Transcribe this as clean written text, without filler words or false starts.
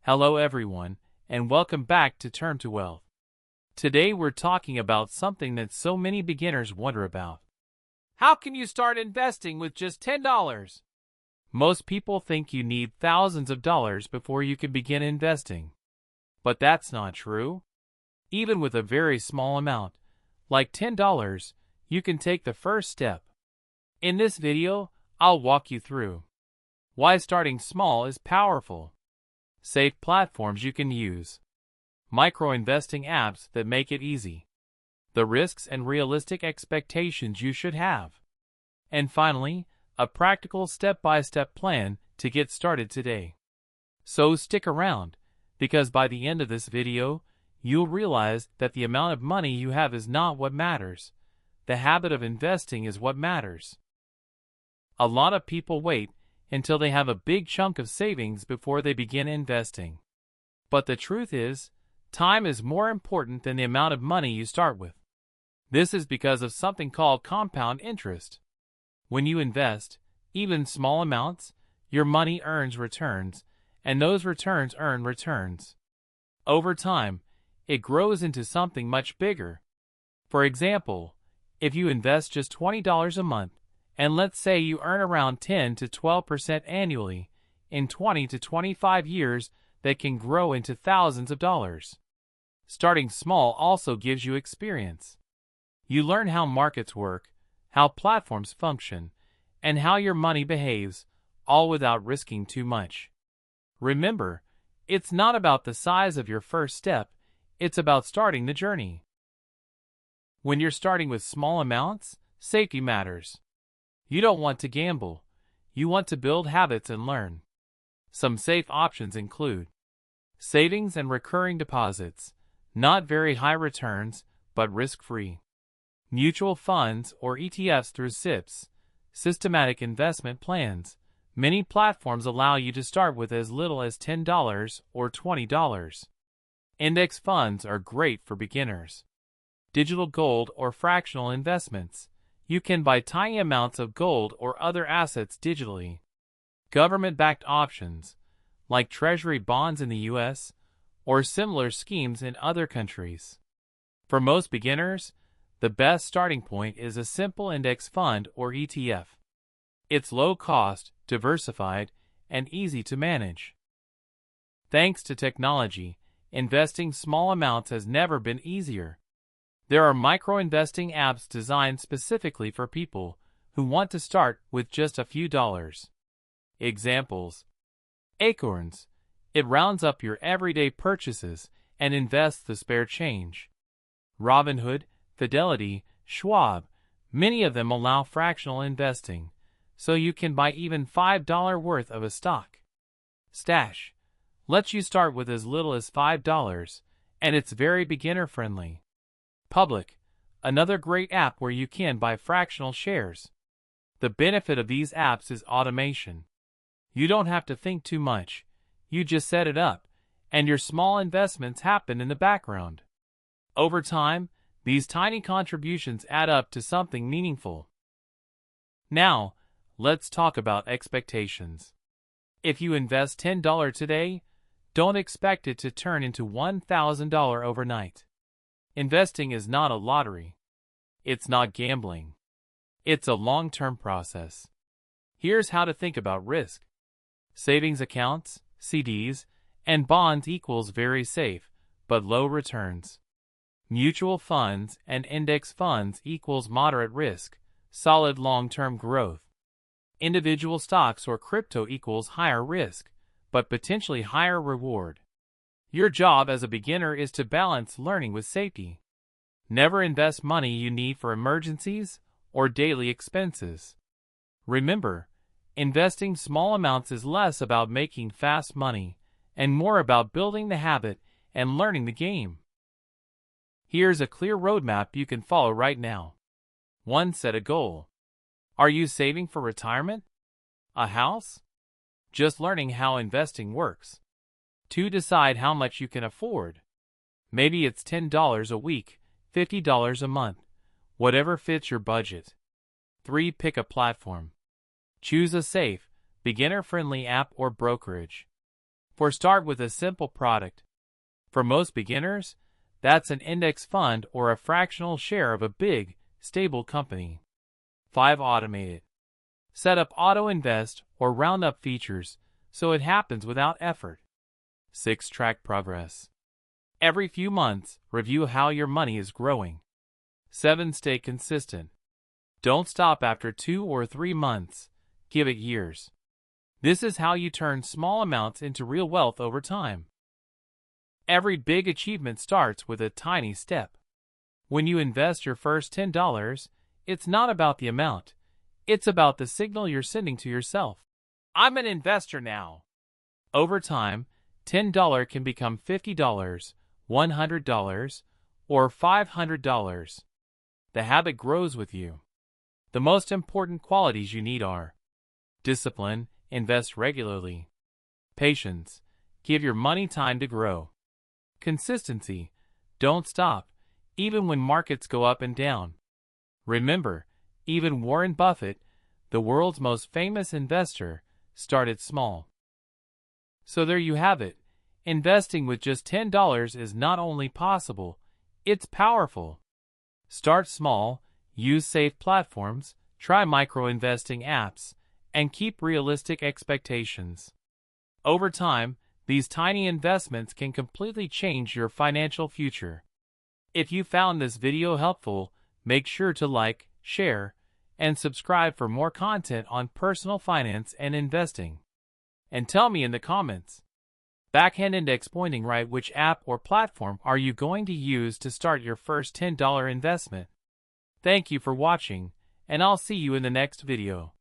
Hello everyone, and welcome back to Turn to Wealth. Today we're talking about something that so many beginners wonder about. How can you start investing with just $10? Most people think you need thousands of dollars before you can begin investing. But that's not true. Even with a very small amount, like $10, you can take the first step. In this video, I'll walk you through why starting small is powerful, safe platforms you can use, micro-investing apps that make it easy, the risks and realistic expectations you should have, and finally, a practical step-by-step plan to get started today. So stick around, because by the end of this video, you'll realize that the amount of money you have is not what matters. The habit of investing is what matters. A lot of people wait until they have a big chunk of savings before they begin investing. But the truth is, time is more important than the amount of money you start with. This is because of something called compound interest. When you invest, even small amounts, your money earns returns, and those returns earn returns. Over time, it grows into something much bigger. For example, if you invest just $20 a month, and let's say you earn around 10 to 12% annually, in 20 to 25 years that can grow into thousands of dollars. Starting small also gives you experience. You learn how markets work, how platforms function, and how your money behaves, all without risking too much. Remember, it's not about the size of your first step, it's about starting the journey. When you're starting with small amounts, safety matters. You don't want to gamble. You want to build habits and learn. Some safe options include savings and recurring deposits, not very high returns, but risk-free. Mutual funds or ETFs through SIPs, systematic investment plans. Many platforms allow you to start with as little as $10 or $20. Index funds are great for beginners. Digital gold or fractional investments. You can buy tiny amounts of gold or other assets digitally. Government-backed options, like treasury bonds in the U.S., or similar schemes in other countries. For most beginners, the best starting point is a simple index fund or ETF. It's low cost, diversified, and easy to manage. Thanks to technology, investing small amounts has never been easier. There are micro-investing apps designed specifically for people who want to start with just a few dollars. Examples: Acorns. It rounds up your everyday purchases and invests the spare change. Robinhood, Fidelity, Schwab. Many of them allow fractional investing, so you can buy even $5 worth of a stock. Stash lets you start with as little as $5, and it's very beginner-friendly. Public, another great app where you can buy fractional shares. The benefit of these apps is automation. You don't have to think too much. You just set it up, and your small investments happen in the background. Over time, these tiny contributions add up to something meaningful. Now, let's talk about expectations. If you invest $10 today, don't expect it to turn into $1,000 overnight. Investing is not a lottery. It's not gambling. It's a long-term process. Here's how to think about risk. Savings accounts, CDs, and bonds equals very safe, but low returns. Mutual funds and index funds equals moderate risk, solid long-term growth. Individual stocks or crypto equals higher risk, but potentially higher reward. Your job as a beginner is to balance learning with safety. Never invest money you need for emergencies or daily expenses. Remember, investing small amounts is less about making fast money and more about building the habit and learning the game. Here's a clear roadmap you can follow right now. 1. Set a goal. Are you saving for retirement? A house? Just learning how investing works. 2. Decide how much you can afford. Maybe it's $10 a week, $50 a month, whatever fits your budget. 3. Pick a platform. Choose a safe, beginner-friendly app or brokerage. Start with a simple product. For most beginners, that's an index fund or a fractional share of a big, stable company. 5. Automate it. Set up auto invest or roundup features so it happens without effort. 6. Track progress. Every few months, review how your money is growing. 7. Stay consistent. Don't stop after 2 or 3 months. Give it years. This is how you turn small amounts into real wealth over time. Every big achievement starts with a tiny step. When you invest your first $10, it's not about the amount. It's about the signal you're sending to yourself. I'm an investor now. Over time, $10 can become $50, $100, or $500. The habit grows with you. The most important qualities you need are discipline, invest regularly. Patience, give your money time to grow. Consistency, don't stop, even when markets go up and down. Remember, even Warren Buffett, the world's most famous investor, started small. So there you have it. Investing with just $10 is not only possible, it's powerful. Start small, use safe platforms, try micro-investing apps, and keep realistic expectations. Over time, these tiny investments can completely change your financial future. If you found this video helpful, make sure to like, share, and subscribe for more content on personal finance and investing. And tell me in the comments. Backhand index pointing right, which app or platform are you going to use to start your first $10 investment? Thank you for watching, and I'll see you in the next video.